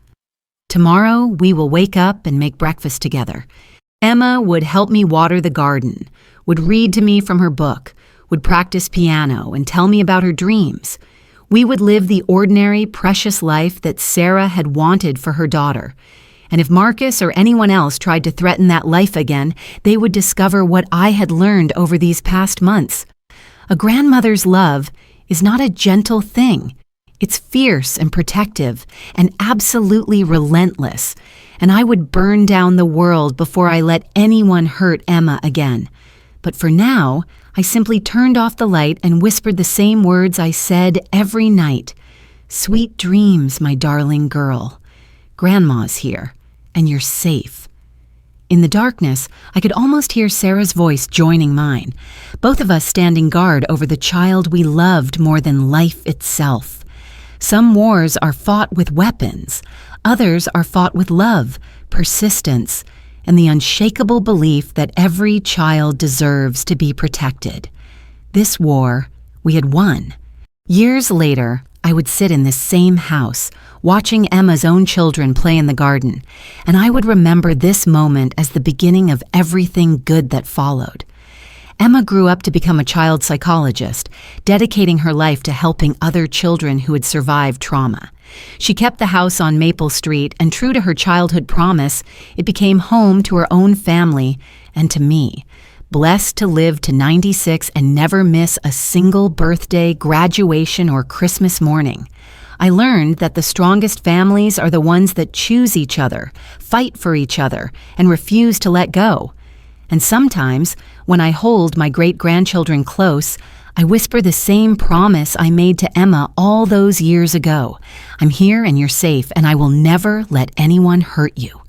Tomorrow, we will wake up and make breakfast together. Emma would help me water the garden, would read to me from her book, would practice piano and tell me about her dreams. We would live the ordinary, precious life that Sarah had wanted for her daughter. And if Marcus or anyone else tried to threaten that life again, they would discover what I had learned over these past months. A grandmother's love is not a gentle thing. It's fierce and protective and absolutely relentless, and I would burn down the world before I let anyone hurt Emma again. But for now, I simply turned off the light and whispered the same words I said every night. "Sweet dreams, my darling girl. Grandma's here, and you're safe." In the darkness, I could almost hear Sarah's voice joining mine, both of us standing guard over the child we loved more than life itself. Some wars are fought with weapons, others are fought with love, persistence, and the unshakable belief that every child deserves to be protected. This war, we had won. Years later, I would sit in this same house, watching Emma's own children play in the garden, and I would remember this moment as the beginning of everything good that followed. Emma grew up to become a child psychologist, dedicating her life to helping other children who had survived trauma. She kept the house on Maple Street, and true to her childhood promise, it became home to her own family and to me. Blessed to live to 96 and never miss a single birthday, graduation, or Christmas morning. I learned that the strongest families are the ones that choose each other, fight for each other, and refuse to let go. And sometimes, when I hold my great-grandchildren close, I whisper the same promise I made to Emma all those years ago. I'm here and you're safe, and I will never let anyone hurt you.